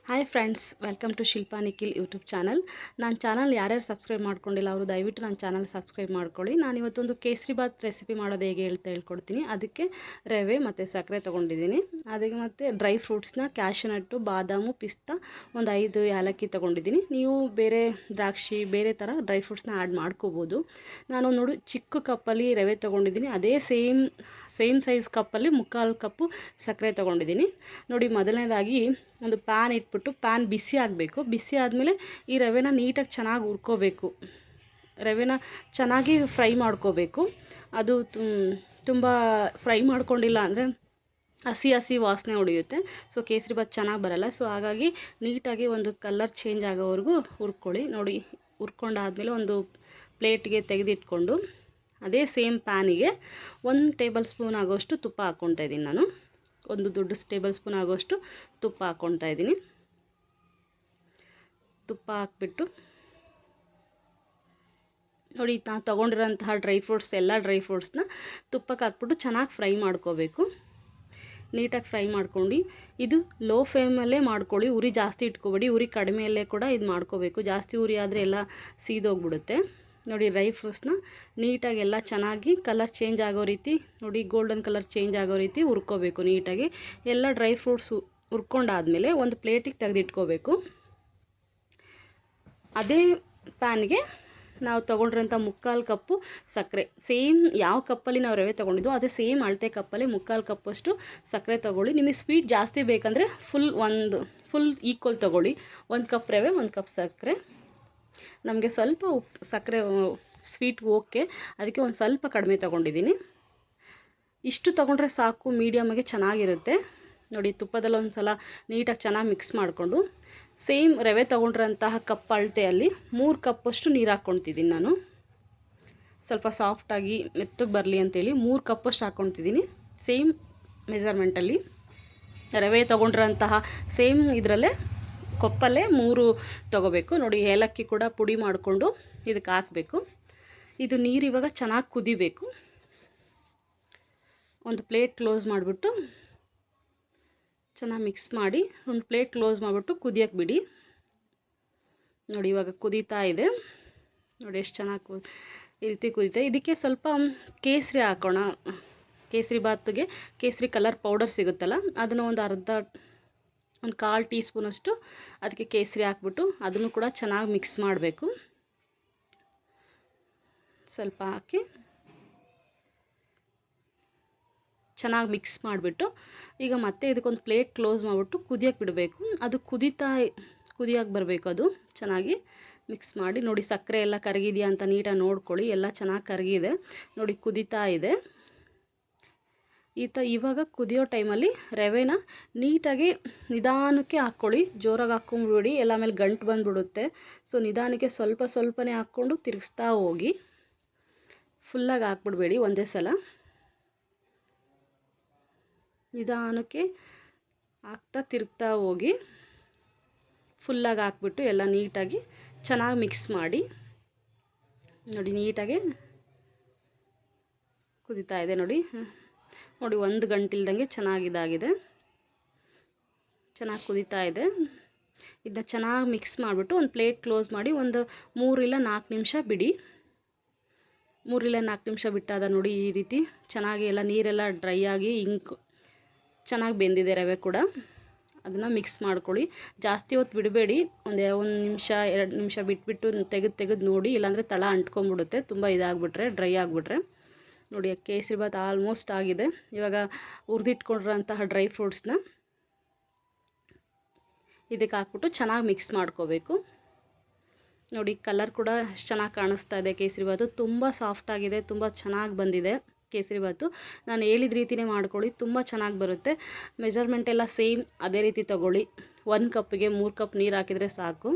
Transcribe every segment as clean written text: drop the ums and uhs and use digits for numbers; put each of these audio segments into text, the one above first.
Hi friends, welcome to Shilpa Nikhil YouTube channel. ನನ್ನ channel ಯಾರ್ಯಾರು subscribe ಮಾಡ್ಕೊಂಡಿಲ್ಲ ಅವರು ದಯವಿಟ್ಟು ನನ್ನ ಚಾನಲ್ ಸಬ್ಸ್ಕ್ರೈಬ್ ಮಾಡ್ಕೊಳ್ಳಿ. ನಾನು ಇವತ್ತೊಂದು ಕೇಸರಿಬಾತ್ ರೆಸಿಪಿ ಮಾಡೋದು ಹೇಗೆ ಹೇಳ್ಕೊಡ್ತೀನಿ. ಅದಕ್ಕೆ ರವೆ ಮತ್ತು ಸಕ್ಕರೆ ತೊಗೊಂಡಿದ್ದೀನಿ. ಅದಕ್ಕೆ ಮತ್ತು ಡ್ರೈ ಫ್ರೂಟ್ಸ್ನ ಕ್ಯಾಶ್ಯೂನಟ್ಟು, ಬಾದಾಮು, ಪಿಸ್ತಾ, ಒಂದು 5 ಏಲಕ್ಕಿ ತೊಗೊಂಡಿದ್ದೀನಿ. ನೀವು ಬೇರೆ ದ್ರಾಕ್ಷಿ ಬೇರೆ ಥರ ಡ್ರೈ ಫ್ರೂಟ್ಸ್ನ ಆ್ಯಡ್ ಮಾಡ್ಕೋಬೋದು. ನಾನು ನೋಡಿ ಚಿಕ್ಕ ಕಪ್ಪಲ್ಲಿ ರವೆ ತೊಗೊಂಡಿದ್ದೀನಿ. ಅದೇ ಸೇಮ್ ಸೈಜ್ ಕಪ್ಪಲ್ಲಿ 3/4 ಕಪ್ಪು ಸಕ್ಕರೆ ತೊಗೊಂಡಿದ್ದೀನಿ. ನೋಡಿ, ಮೊದಲನೇದಾಗಿ ಒಂದು ಪ್ಯಾನ್ ಇಟ್ಬಿಟ್ಟು ಪ್ಯಾನ್ ಬಿಸಿ ಆಗಬೇಕು. ಬಿಸಿ ಆದಮೇಲೆ ಈ ರವೆನ ನೀಟಾಗಿ ಚೆನ್ನಾಗಿ ಹುರ್ಕೋಬೇಕು. ರವೆನ ಚೆನ್ನಾಗಿ ಫ್ರೈ ಮಾಡ್ಕೋಬೇಕು. ಅದು ತುಂಬ ಫ್ರೈ ಮಾಡ್ಕೊಂಡಿಲ್ಲ ಅಂದರೆ ಹಸಿ ವಾಸನೆ ಹೊಡೆಯುತ್ತೆ. ಸೊ ಕೇಸರಿಬಾತ್ ಚೆನ್ನಾಗಿ ಬರಲ್ಲ. ಸೊ ಹಾಗಾಗಿ ನೀಟಾಗಿ ಒಂದು ಕಲರ್ ಚೇಂಜ್ ಆಗೋವರೆಗೂ ಹುರ್ಕೊಳ್ಳಿ. ನೋಡಿ, ಹುರ್ಕೊಂಡಾದಮೇಲೆ ಒಂದು ಪ್ಲೇಟ್ಗೆ ತೆಗೆದಿಟ್ಕೊಂಡು ಅದೇ ಸೇಮ್ ಪ್ಯಾನಿಗೆ 1 ಟೇಬಲ್ ಸ್ಪೂನ್ ಆಗೋಷ್ಟು ತುಪ್ಪ ಹಾಕ್ಕೊಳ್ತಾ ಇದ್ದೀನಿ. ನಾನು ಒಂದು ದೊಡ್ಡ ಟೇಬಲ್ ಸ್ಪೂನ್ ಆಗೋಷ್ಟು ತುಪ್ಪ ಹಾಕ್ಕೊಳ್ತಾ ಇದ್ದೀನಿ. ತುಪ್ಪ ಹಾಕ್ಬಿಟ್ಟು ನೋಡಿ, ನಾನು ತೊಗೊಂಡಿರೋಂತಹ ಎಲ್ಲ ಡ್ರೈ ಫ್ರೂಟ್ಸ್ನ ತುಪ್ಪಕ್ಕೆ ಹಾಕ್ಬಿಟ್ಟು ಚೆನ್ನಾಗಿ ಫ್ರೈ ಮಾಡ್ಕೋಬೇಕು. ನೀಟಾಗಿ ಫ್ರೈ ಮಾಡ್ಕೊಂಡು ಇದು ಲೋ ಫ್ಲೇಮಲ್ಲೇ ಮಾಡ್ಕೊಳ್ಳಿ. ಉರಿ ಜಾಸ್ತಿ ಇಟ್ಕೋಬೇಡಿ. ಉರಿ ಕಡಿಮೆಯಲ್ಲೇ ಕೂಡ ಇದು ಮಾಡ್ಕೋಬೇಕು. ಜಾಸ್ತಿ ಉರಿ ಆದರೆ ಎಲ್ಲ ಸೀದೋಗ್ಬಿಡುತ್ತೆ. ನೋಡಿ, ಡ್ರೈ ಫ್ರೂಟ್ಸ್ನ ನೀಟಾಗಿ ಎಲ್ಲ ಚೆನ್ನಾಗಿ ಕಲರ್ ಚೇಂಜ್ ಆಗೋ ರೀತಿ ನೋಡಿ, ಗೋಲ್ಡನ್ ಕಲರ್ ಚೇಂಜ್ ಆಗೋ ರೀತಿ ಹುರ್ಕೋಬೇಕು. ನೀಟಾಗಿ ಎಲ್ಲ ಡ್ರೈ ಫ್ರೂಟ್ಸ್ ಹುರ್ಕೊಂಡಾದಮೇಲೆ ಒಂದು ಪ್ಲೇಟಿಗೆ ತೆಗೆದಿಟ್ಕೋಬೇಕು. ಅದೇ ಪ್ಯಾನ್ಗೆ ನಾವು ತೊಗೊಂಡಿರೋಂಥ 3/4 ಕಪ್ಪು ಸಕ್ಕರೆ, ಸೇಮ್ ಯಾವ ಕಪ್ಪಲ್ಲಿ ನಾವು ರವೆ ತೊಗೊಂಡಿದ್ದು ಅದೇ ಸೇಮ್ ಅಳತೆ ಕಪ್ಪಲ್ಲಿ 3/4 ಕಪ್ಪಷ್ಟು ಸಕ್ಕರೆ ತೊಗೊಳ್ಳಿ. ನಿಮಗೆ ಸ್ವೀಟ್ ಜಾಸ್ತಿ ಬೇಕಂದರೆ ಫುಲ್ ಈಕ್ವಲ್ ತೊಗೊಳ್ಳಿ. 1 ಕಪ್ ರವೆ, 1 ಕಪ್ ಸಕ್ಕರೆ. ನಮಗೆ ಸ್ವಲ್ಪ ಸಕ್ಕರೆ ಸ್ವೀಟ್ ಓಕೆ, ಅದಕ್ಕೆ ಒಂದು ಸ್ವಲ್ಪ ಕಡಿಮೆ ತೊಗೊಂಡಿದ್ದೀನಿ. ಇಷ್ಟು ತೊಗೊಂಡ್ರೆ ಸಾಕು, ಮೀಡಿಯಮಾಗೆ ಚೆನ್ನಾಗಿರುತ್ತೆ. ನೋಡಿ, ತುಪ್ಪದಲ್ಲಿ ಒಂದು ಸಲ ನೀಟಾಗಿ ಚೆನ್ನಾಗಿ ಮಿಕ್ಸ್ ಮಾಡಿಕೊಂಡು ಸೇಮ್ ರವೆ ತೊಗೊಂಡ್ರಂತಹ ಕಪ್ ಅಳತೆಯಲ್ಲಿ 3 ಕಪ್ಪಷ್ಟು ನೀರು ಹಾಕ್ಕೊಳ್ತಿದ್ದೀನಿ. ನಾನು ಸ್ವಲ್ಪ ಸಾಫ್ಟಾಗಿ ಮೆತ್ತಗೆ ಬರಲಿ ಅಂತೇಳಿ 3 ಕಪ್ಪಷ್ಟು ಹಾಕ್ಕೊಳ್ತಿದ್ದೀನಿ. ಸೇಮ್ ಮೆಜರ್ಮೆಂಟಲ್ಲಿ ರವೆ ತೊಗೊಂಡ್ರಂತಹ ಸೇಮ್ ಇದರಲ್ಲೇ ಕಪ್ಪಲ್ಲೇ 3 ತೊಗೋಬೇಕು. ನೋಡಿ, ಏಲಕ್ಕಿ ಕೂಡ ಪುಡಿ ಮಾಡಿಕೊಂಡು ಇದಕ್ಕೆ ಹಾಕಬೇಕು. ಇದು ನೀರು ಇವಾಗ ಚೆನ್ನಾಗಿ ಕುದಿಬೇಕು. ಒಂದು ಪ್ಲೇಟ್ ಕ್ಲೋಸ್ ಮಾಡಿಬಿಟ್ಟು ಚೆನ್ನಾಗಿ ಮಿಕ್ಸ್ ಮಾಡಿ ಒಂದು ಪ್ಲೇಟ್ ಕ್ಲೋಸ್ ಮಾಡಿಬಿಟ್ಟು ಕುದಿಯೋಕ್ಕೆ ಬಿಡಿ. ನೋಡಿ, ಇವಾಗ ಕುದೀತಾ ಇದೆ. ನೋಡಿ ಎಷ್ಟು ಚೆನ್ನಾಗಿ ಈ ರೀತಿ ಕುದೀತಾ. ಇದಕ್ಕೆ ಸ್ವಲ್ಪ ಕೇಸರಿ ಹಾಕೋಣ. ಕೇಸರಿ ಬಾತ್ಗೆ ಕೇಸರಿ ಕಲರ್ ಪೌಡರ್ ಸಿಗುತ್ತಲ್ಲ, ಅದನ್ನು ಒಂದು 1/4 ಟೀ ಸ್ಪೂನಷ್ಟು ಅದಕ್ಕೆ ಕೇಸರಿ ಹಾಕ್ಬಿಟ್ಟು ಅದನ್ನು ಕೂಡ ಚೆನ್ನಾಗಿ ಮಿಕ್ಸ್ ಮಾಡಬೇಕು. ಸ್ವಲ್ಪ ಹಾಕಿ ಚೆನ್ನಾಗಿ ಮಿಕ್ಸ್ ಮಾಡಿಬಿಟ್ಟು ಈಗ ಮತ್ತೆ ಇದಕ್ಕೊಂದು ಪ್ಲೇಟ್ ಕ್ಲೋಸ್ ಮಾಡಿಬಿಟ್ಟು ಕುದಿಯೋಕ್ಕೆ ಬಿಡಬೇಕು. ಅದು ಕುದಿಯೋಕ್ಕೆ ಬರಬೇಕು. ಅದು ಚೆನ್ನಾಗಿ ಮಿಕ್ಸ್ ಮಾಡಿ. ನೋಡಿ, ಸಕ್ಕರೆ ಎಲ್ಲ ಕರಗಿದೆಯಾ ಅಂತ ನೀಟಾಗಿ ನೋಡ್ಕೊಳ್ಳಿ. ಎಲ್ಲ ಚೆನ್ನಾಗಿ ಕರಗಿದೆ. ನೋಡಿ, ಕುದೀತಾ ಇದೆ. ಇವಾಗ ಕುದಿಯೋ ಟೈಮಲ್ಲಿ ರವೆನ ನೀಟಾಗಿ ನಿಧಾನಕ್ಕೆ ಹಾಕ್ಕೊಳ್ಳಿ. ಜೋರಾಗಿ ಹಾಕ್ಕೊಂಬಿಡಿ, ಎಲ್ಲ ಮೇಲೆ ಗಂಟು ಬಂದುಬಿಡುತ್ತೆ. ಸೊ ನಿಧಾನಕ್ಕೆ ಸ್ವಲ್ಪನೇ ಹಾಕ್ಕೊಂಡು ತಿರುಗಿಸ್ತಾ ಹೋಗಿ. ಫುಲ್ಲಾಗಿ ಹಾಕ್ಬಿಡ್ಬೇಡಿ ಒಂದೇ ಸಲ. ನಿಧಾನಕ್ಕೆ ಹಾಕ್ತಾ ತಿರುಗ್ತಾ ಹೋಗಿ. ಫುಲ್ಲಾಗಿ ಹಾಕ್ಬಿಟ್ಟು ಎಲ್ಲ ನೀಟಾಗಿ ಚೆನ್ನಾಗಿ ಮಿಕ್ಸ್ ಮಾಡಿ. ನೋಡಿ, ನೀಟಾಗಿ ಕುದೀತಾ ಇದೆ. ನೋಡಿ, 1 ಗಂಟೆ ಚೆನ್ನಾಗಿ ಕುದೀತಾ ಇದೆ. ಇದನ್ನ ಚೆನ್ನಾಗಿ ಮಿಕ್ಸ್ ಮಾಡಿಬಿಟ್ಟು ಒಂದು ಪ್ಲೇಟ್ ಕ್ಲೋಸ್ ಮಾಡಿ ಒಂದು 3 ಇಲ್ಲ 4 ನಿಮಿಷ ಬಿಡಿ. 3 ಇಲ್ಲ 4 ನಿಮಿಷ ಬಿಟ್ಟಾದ ನೋಡಿ, ಈ ರೀತಿ ಚೆನ್ನಾಗಿ ಎಲ್ಲ ನೀರೆಲ್ಲ ಡ್ರೈ ಆಗಿ ಚೆನ್ನಾಗಿ ಬೆಂದಿದೆ ರವೆ ಕೂಡ. ಅದನ್ನು ಮಿಕ್ಸ್ ಮಾಡ್ಕೊಳ್ಳಿ. ಜಾಸ್ತಿ ಹೊತ್ತು ಬಿಡಬೇಡಿ. 1 ನಿಮಿಷ 2 ನಿಮಿಷ ಬಿಟ್ಬಿಟ್ಟು ತೆಗೆದು ನೋಡಿ, ಇಲ್ಲಾಂದರೆ ತಳ ಅಂಟ್ಕೊಂಡ್ಬಿಡುತ್ತೆ. ತುಂಬ ಇದಾಗ್ಬಿಟ್ರೆ, ಡ್ರೈ ಆಗಿಬಿಟ್ರೆ. ನೋಡಿ, ಕೇಸರಿಬಾತ್ ಆಲ್ಮೋಸ್ಟ್ ಆಗಿದೆ. ಇವಾಗ ಹುರಿದಿಟ್ಕೊಂಡಿರೋಂತಹ ಡ್ರೈ ಫ್ರೂಟ್ಸ್ನ ಇದಕ್ಕೆ ಹಾಕ್ಬಿಟ್ಟು ಚೆನ್ನಾಗಿ ಮಿಕ್ಸ್ ಮಾಡ್ಕೋಬೇಕು. ನೋಡಿ, ಕಲರ್ ಕೂಡ ಎಷ್ಟು ಚೆನ್ನಾಗಿ ಕಾಣಿಸ್ತಾ ಇದೆ. ಕೇಸರಿಬಾತು ತುಂಬ ಸಾಫ್ಟಾಗಿದೆ, ತುಂಬ ಚೆನ್ನಾಗಿ ಬಂದಿದೆ ಕೇಸರಿಬಾತು. ನಾನು ಹೇಳಿದ ರೀತಿಯೇ ಮಾಡ್ಕೊಳ್ಳಿ, ತುಂಬ ಚೆನ್ನಾಗಿ ಬರುತ್ತೆ. ಮೆಜರ್ಮೆಂಟ್ ಎಲ್ಲ ಸೇಮ್ ಅದೇ ರೀತಿ ತೊಗೊಳ್ಳಿ. 1 ಕಪ್ಪಿಗೆ 3 ಕಪ್ ನೀರು ಹಾಕಿದರೆ ಸಾಕು,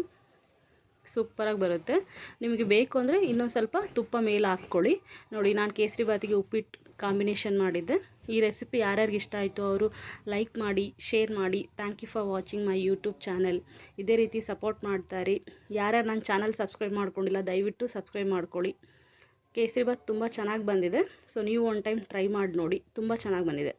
ಸೂಪರಾಗಿ ಬರುತ್ತೆ. ನಿಮಗೆ ಬೇಕು ಅಂದರೆ ಇನ್ನೊಂದು ಸ್ವಲ್ಪ ತುಪ್ಪ ಮೇಲೆ ಹಾಕ್ಕೊಳ್ಳಿ. ನೋಡಿ, ನಾನು ಕೇಸರಿಬಾತಿಗೆ ಉಪ್ಪಿಟ್ಟು ಕಾಂಬಿನೇಷನ್ ಮಾಡಿದ್ದೆ. ಈ ರೆಸಿಪಿ ಯಾರ್ಯಾರಿಗೆ ಇಷ್ಟ ಆಯಿತು ಅವರು ಲೈಕ್ ಮಾಡಿ, ಶೇರ್ ಮಾಡಿ. Thank you for watching my YouTube channel. ಇದೇ ರೀತಿ ಸಪೋರ್ಟ್ ಮಾಡ್ತಾಯಿರಿ. ಯಾರ್ಯಾರು ನನ್ನ ಚಾನಲ್ ಸಬ್ಸ್ಕ್ರೈಬ್ ಮಾಡ್ಕೊಂಡಿಲ್ಲ ದಯವಿಟ್ಟು ಸಬ್ಸ್ಕ್ರೈಬ್ ಮಾಡ್ಕೊಳ್ಳಿ. ಕೇಸರಿಬಾತ್ ತುಂಬ ಚೆನ್ನಾಗಿ ಬಂದಿದೆ. ಸೊ ನೀವು ಒಂದು ಟೈಮ್ ಟ್ರೈ ಮಾಡಿ ನೋಡಿ, ತುಂಬ ಚೆನ್ನಾಗಿ ಬಂದಿದೆ.